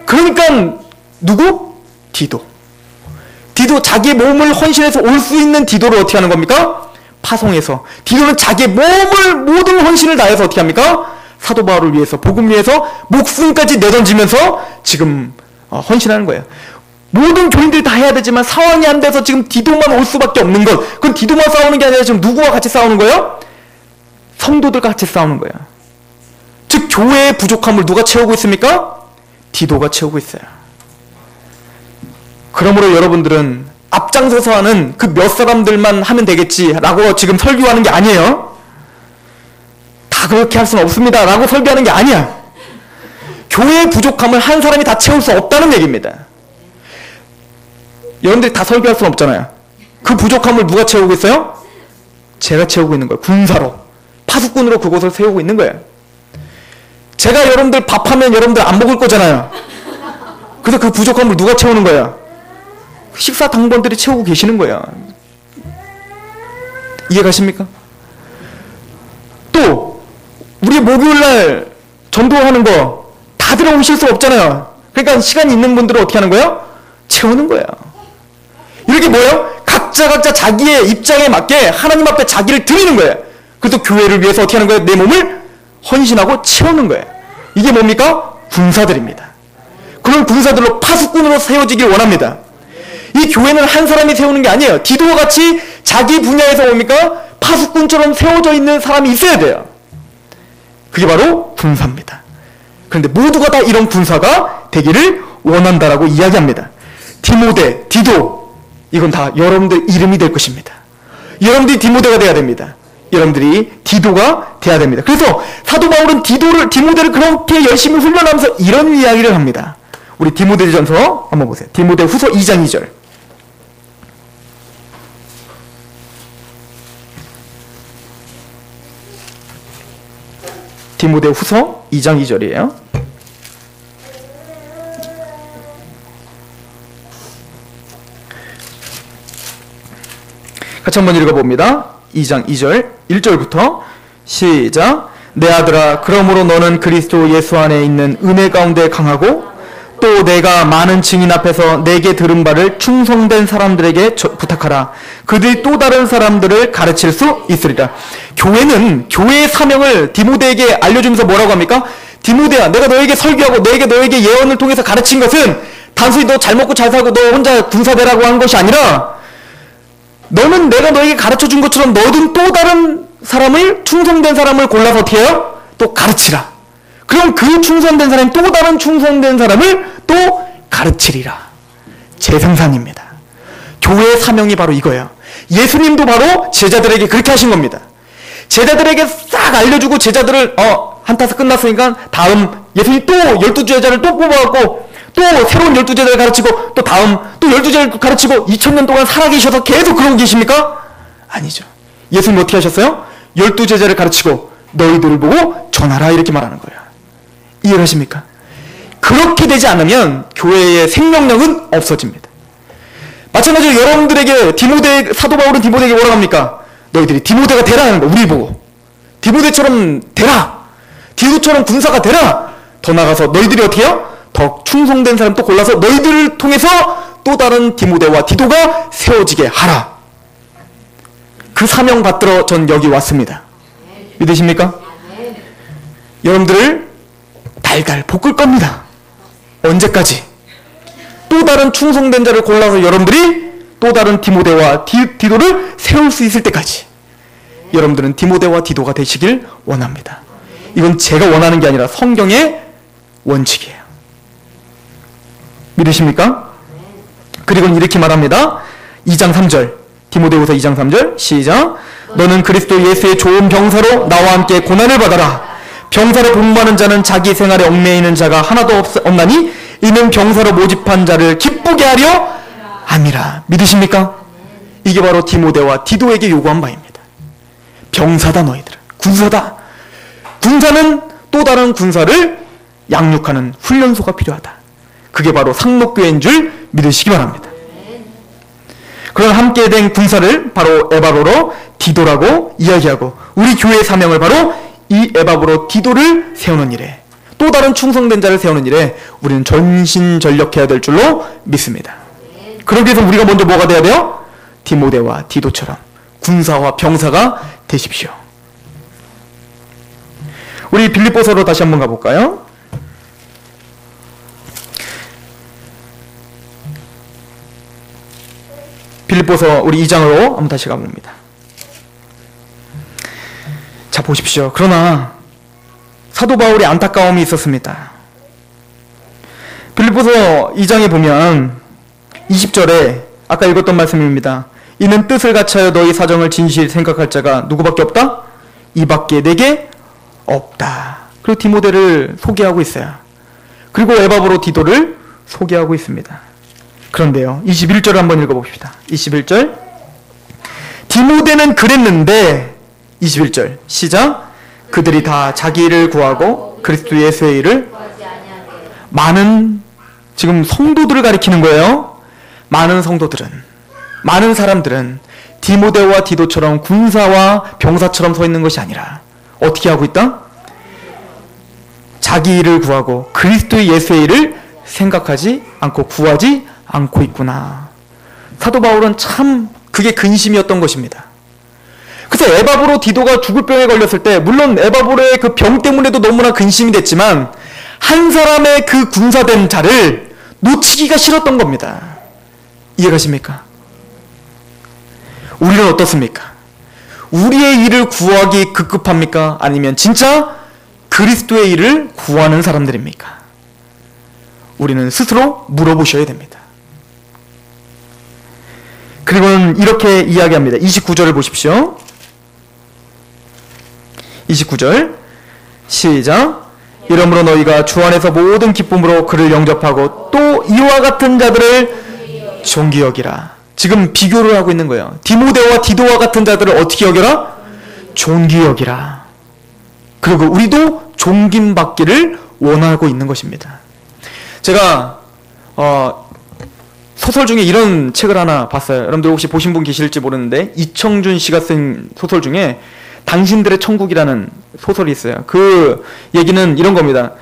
그러니까 누구? 디도 자기의 몸을 헌신해서 올 수 있는 디도를 어떻게 하는 겁니까? 파송해서. 디도는 자기의 몸을 모든 헌신을 다해서 어떻게 합니까? 사도 바울을 위해서, 복음 위해서 목숨까지 내던지면서 지금 헌신하는 거예요. 모든 교인들이 다 해야 되지만 상황이 안 돼서 지금 디도만 올 수밖에 없는 것. 그건 디도만 싸우는 게 아니라 지금 누구와 같이 싸우는 거예요? 성도들과 같이 싸우는 거예요. 즉 교회의 부족함을 누가 채우고 있습니까? 디도가 채우고 있어요. 그러므로 여러분들은 앞장서서 하는 그 몇 사람들만 하면 되겠지라고 지금 설교하는 게 아니에요. 다 그렇게 할 수는 없습니다 라고 설교하는 게 아니야. 교회의 부족함을 한 사람이 다 채울 수 없다는 얘기입니다. 여러분들이 다 설교할 수는 없잖아요. 그 부족함을 누가 채우고 있어요? 제가 채우고 있는 거예요. 군사로, 파수꾼으로 그곳을 세우고 있는 거예요. 제가 여러분들 밥하면 여러분들 안 먹을 거잖아요. 그래서 그 부족함을 누가 채우는 거예요? 식사 당번들이 채우고 계시는 거예요. 이해가십니까? 또 우리 목요일날 전도하는 거 다 들어오실 수 없잖아요. 그러니까 시간이 있는 분들은 어떻게 하는 거예요? 채우는 거예요. 이렇게 뭐예요? 각자 자기의 입장에 맞게 하나님 앞에 자기를 드리는 거예요. 그래서 교회를 위해서 어떻게 하는 거예요? 내 몸을 헌신하고 채우는 거예요. 이게 뭡니까? 군사들입니다. 그런 군사들로 파수꾼으로 세워지길 원합니다. 이 교회는 한 사람이 세우는 게 아니에요. 디도와 같이 자기 분야에서 뭡니까? 파수꾼처럼 세워져 있는 사람이 있어야 돼요. 그게 바로 군사입니다. 그런데 모두가 다 이런 군사가 되기를 원한다라고 이야기합니다. 디모데, 디도, 이건 다 여러분들 이름이 될 것입니다. 여러분들이 디모데가 돼야 됩니다. 여러분들이 디도가 돼야 됩니다. 그래서 사도 바울은 디모데를 그렇게 열심히 훈련하면서 이런 이야기를 합니다. 우리 디모데전서 한번 보세요. 디모데 후서 2장 2절. 디모데 후서 2장 2절이에요. 같이 한번 읽어봅니다. 2장 2절 1절부터 시작. 내 아들아, 그러므로 너는 그리스도 예수 안에 있는 은혜 가운데 강하고 또 내가 많은 증인 앞에서 내게 들은 바를 충성된 사람들에게 부탁하라. 그들이 또 다른 사람들을 가르칠 수 있으리라. 교회는 교회의 사명을 디모데에게 알려주면서 뭐라고 합니까? 디모데야, 내가 너에게 설교하고 너에게 예언을 통해서 가르친 것은 단순히 너 잘 먹고 잘 살고 너 혼자 군사되라고 한 것이 아니라 너는 내가 너에게 가르쳐준 것처럼 너든 또 다른 사람을, 충성된 사람을 골라서 어떻게 해요? 또 가르치라. 그럼 그 충성된 사람이 또 다른 충성된 사람을 또 가르치리라. 재생산입니다. 교회의 사명이 바로 이거예요. 예수님도 바로 제자들에게 그렇게 하신 겁니다. 제자들에게 싹 알려주고 제자들을 한 타스 끝났으니까 다음 예수님이 또 12제자를 또 뽑아갖고 또 새로운 12제자를 가르치고 또 다음 또 12제자를 가르치고 2000년 동안 살아계셔서 계속 그러고 계십니까? 아니죠. 예수님 어떻게 하셨어요? 12제자를 가르치고 너희들을 보고 전하라 이렇게 말하는 거예요. 이해하십니까? 그렇게 되지 않으면 교회의 생명력은 없어집니다. 마찬가지로 여러분들에게 사도 바울은 디모데에게 뭐라고 합니까? 너희들이 디모데가 되라는 거, 우리 보고. 디모데처럼 되라. 디도처럼 군사가 되라. 더 나가서 너희들이 어떻게 해요? 더 충성된 사람 또 골라서 너희들을 통해서 또 다른 디모데와 디도가 세워지게 하라. 그 사명 받들어 전 여기 왔습니다. 믿으십니까? 여러분들을 달달 볶을 겁니다. 언제까지? 또 다른 충성된 자를 골라서 여러분들이 또 다른 디모데와 디도를 세울 수 있을 때까지 여러분들은 디모데와 디도가 되시길 원합니다. 이건 제가 원하는 게 아니라 성경의 원칙이에요. 믿으십니까? 그리고는 이렇게 말합니다. 2장 3절 디모데후서 2장 3절 시작. 너는 그리스도 예수의 좋은 병사로 나와 함께 고난을 받아라. 병사로 복무하는 자는 자기 생활에 얽매여 있는 자가 하나도 없나니 이는 병사로 모집한 자를 기쁘게 하려 함이라. 믿으십니까? 이게 바로 디모데와 디도에게 요구한 바입니다. 병사다 너희들은. 군사다. 군사는 또 다른 군사를 양육하는 훈련소가 필요하다. 그게 바로 상록교회인 줄 믿으시기 바랍니다. 그런 함께 된 군사를 바로 에바브로 디도라고 이야기하고 우리 교회의 사명을 바로 이 에바브로 디도를 세우는 일에 또 다른 충성된 자를 세우는 일에 우리는 전신전력해야 될 줄로 믿습니다. 그러기 위해서 우리가 먼저 뭐가 돼야 돼요? 디모데와 디도처럼 군사와 병사가 되십시오. 우리 빌립보서로 다시 한번 가볼까요? 빌립보서 우리 2장으로 한번 다시 가봅니다. 자, 보십시오. 그러나 사도 바울이 안타까움이 있었습니다. 빌립보서 2장에 보면 20절에 아까 읽었던 말씀입니다. 이는 뜻을 갖춰여 너희 사정을 진실히 생각할 자가 누구밖에 없다? 이밖에 내게 없다. 그리고 디모데를 소개하고 있어요. 그리고 에바브로 디도를 소개하고 있습니다. 그런데요, 21절을 한번 읽어봅시다. 21절 디모데는 그랬는데 21절 시작. 그들이 다 자기 일을 구하고 그리스도 예수의 일을 많은 지금 성도들을 가리키는 거예요. 많은 성도들은 많은 사람들은 디모데와 디도처럼 군사와 병사처럼 서 있는 것이 아니라 어떻게 하고 있다? 자기 일을 구하고 그리스도의 예수의 일을 생각하지 않고 구하지 않고 있구나. 사도 바울은 참 그게 근심이었던 것입니다. 그래서 에바브로 디도가 죽을 병에 걸렸을 때 물론 에바브로의 그 병 때문에도 너무나 근심이 됐지만 한 사람의 그 군사된 자를 놓치기가 싫었던 겁니다. 이해가십니까? 우리는 어떻습니까? 우리의 일을 구하기 급급합니까? 아니면 진짜 그리스도의 일을 구하는 사람들입니까? 우리는 스스로 물어보셔야 됩니다. 그리고는 이렇게 이야기합니다. 29절을 보십시오. 29절 시작. 이러므로 너희가 주 안에서 모든 기쁨으로 그를 영접하고 또 이와 같은 자들을 존귀 여기라. 지금 비교를 하고 있는 거예요. 디모데와 디도와 같은 자들을 어떻게 여겨라? 존귀 여기라. 그리고 우리도 존김받기를 원하고 있는 것입니다. 제가 소설 중에 이런 책을 하나 봤어요. 여러분들 혹시 보신 분 계실지 모르는데 이청준 씨가 쓴 소설 중에 당신들의 천국이라는 소설이 있어요. 그 얘기는 이런 겁니다.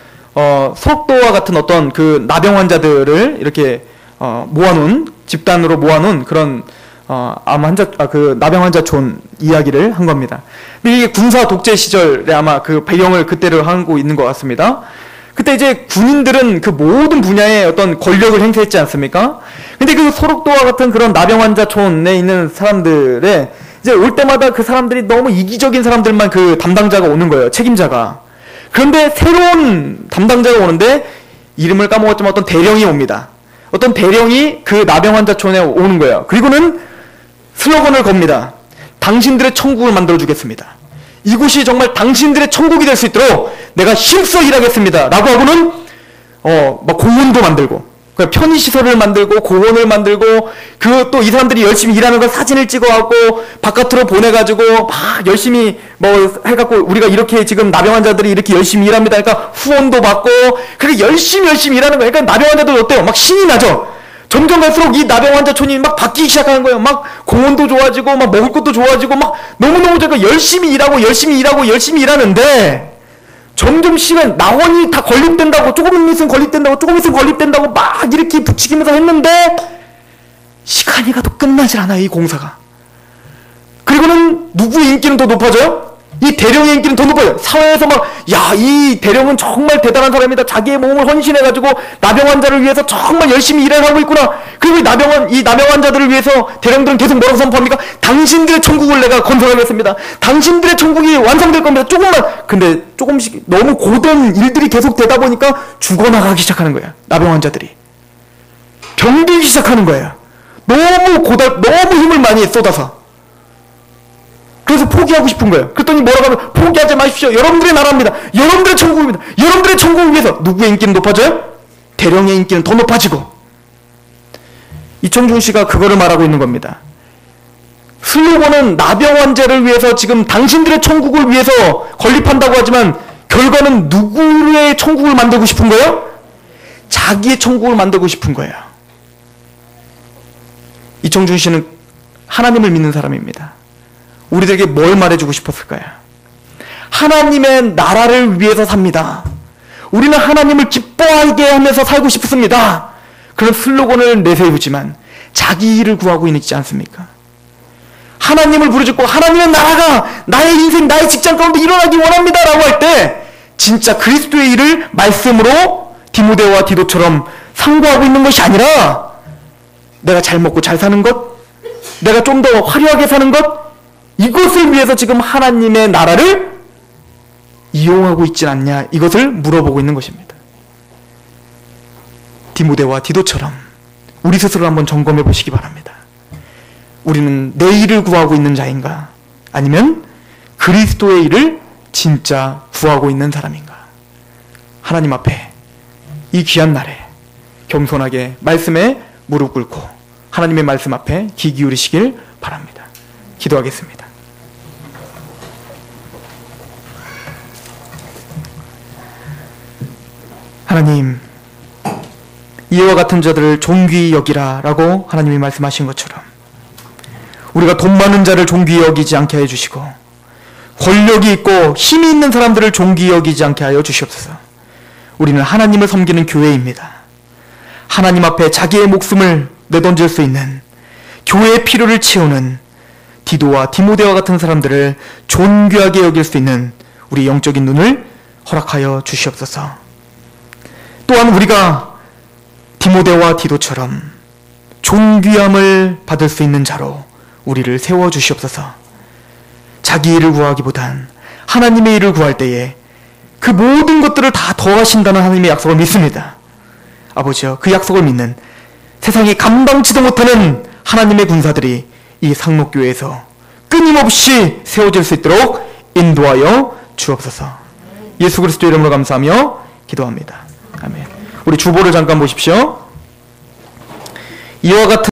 소록도와 같은 어떤 그 나병 환자들을 이렇게 모아놓은 집단으로 모아놓은 그런 그 나병 환자촌 이야기를 한 겁니다. 근데 이게 군사 독재 시절에 아마 그 배경을 그때를 하고 있는 것 같습니다. 그때 이제 군인들은 그 모든 분야에 어떤 권력을 행사했지 않습니까? 근데 그 소록도와 같은 그런 나병 환자촌에 있는 사람들의 이제 올 때마다 그 사람들이 너무 이기적인 사람들만 그 담당자가 오는 거예요. 책임자가. 그런데 새로운 담당자가 오는데 이름을 까먹었지만 어떤 대령이 옵니다. 어떤 대령이 그 나병 환자촌에 오는 거예요. 그리고는 슬로건을 겁니다. 당신들의 천국을 만들어주겠습니다. 이곳이 정말 당신들의 천국이 될 수 있도록 내가 힘써 일하겠습니다. 라고 하고는 막 공원도 만들고 편의시설을 만들고 공원을 만들고 그 또 이 사람들이 열심히 일하는 걸 사진을 찍어갖고 바깥으로 보내가지고 막 열심히 뭐 해갖고 우리가 이렇게 지금 나병 환자들이 이렇게 열심히 일합니다. 그러니까 후원도 받고 그렇게 열심히 일하는 거예요. 그러니까 나병 환자들 어때요? 막 신이 나죠? 점점 갈수록 이 나병 환자촌이 막 바뀌기 시작하는 거예요. 막 공원도 좋아지고 막 먹을 것도 좋아지고 막 너무너무 제가 열심히 일하는데 점점 시간 나원이 다 건립된다고, 조금 있으면 건립된다고 막 이렇게 부추기면서 했는데 시간이 가도 끝나질 않아요, 이 공사가. 그리고는 누구의 인기는 더 높아져요? 이 대령의 인기는 더 높아요. 사회에서 막, 야, 이 대령은 정말 대단한 사람이다. 자기의 몸을 헌신해가지고 나병 환자를 위해서 정말 열심히 일을 하고 있구나. 그리고 이 나병 환자들을 위해서 대령들은 계속 뭐라고 선포합니까? 당신들의 천국을 내가 건설하겠습니다. 당신들의 천국이 완성될 겁니다. 근데 조금씩 너무 고된 일들이 계속 되다 보니까 죽어나가기 시작하는 거예요. 나병 환자들이. 병들기 시작하는 거예요. 너무 힘을 많이 쏟아서. 그래서 포기하고 싶은 거예요. 그랬더니 뭐라고 하면, 포기하지 마십시오. 여러분들의 나라입니다. 여러분들의 천국입니다. 여러분들의 천국을 위해서 누구의 인기는 높아져요? 대령의 인기는 더 높아지고. 이청준 씨가 그거를 말하고 있는 겁니다. 슬로건은 나병 환자를 위해서 지금 당신들의 천국을 위해서 건립한다고 하지만 결과는 누구의 천국을 만들고 싶은 거예요? 자기의 천국을 만들고 싶은 거예요. 이청준 씨는 하나님을 믿는 사람입니다. 우리들에게 뭘 말해주고 싶었을까요? 하나님의 나라를 위해서 삽니다. 우리는 하나님을 기뻐하게 하면서 살고 싶습니다. 그런 슬로건을 내세우지만 자기 일을 구하고 있지 않습니까? 하나님을 부르짖고 하나님의 나라가 나의 인생, 나의 직장 가운데 일어나기 원합니다 라고 할 때 진짜 그리스도의 일을 말씀으로 디모데와 디도처럼 상고하고 있는 것이 아니라 내가 잘 먹고 잘 사는 것, 내가 좀 더 화려하게 사는 것, 이것을 위해서 지금 하나님의 나라를 이용하고 있진 않냐, 이것을 물어보고 있는 것입니다. 디모데와 디도처럼 우리 스스로 한번 점검해 보시기 바랍니다. 우리는 내 일을 구하고 있는 자인가, 아니면 그리스도의 일을 진짜 구하고 있는 사람인가? 하나님 앞에 이 귀한 날에 겸손하게 말씀에 무릎 꿇고 하나님의 말씀 앞에 귀 기울이시길 바랍니다. 기도하겠습니다. 하나님, 이와 같은 자들을 존귀히 여기라 라고 하나님이 말씀하신 것처럼 우리가 돈 많은 자를 존귀히 여기지 않게 해주시고 권력이 있고 힘이 있는 사람들을 존귀히 여기지 않게 하여 주시옵소서. 우리는 하나님을 섬기는 교회입니다. 하나님 앞에 자기의 목숨을 내던질 수 있는, 교회의 필요를 채우는 디도와 디모데와 같은 사람들을 존귀하게 여길 수 있는 우리 영적인 눈을 허락하여 주시옵소서. 또한 우리가 디모데와 디도처럼 존귀함을 받을 수 있는 자로 우리를 세워주시옵소서. 자기 일을 구하기보단 하나님의 일을 구할 때에 그 모든 것들을 다 더하신다는 하나님의 약속을 믿습니다. 아버지여, 그 약속을 믿는 세상이 감당치도 못하는 하나님의 군사들이 이 상록교회에서 끊임없이 세워질 수 있도록 인도하여 주옵소서. 예수 그리스도 이름으로 감사하며 기도합니다. 아멘. 우리 주보를 잠깐 보십시오. 이와 같은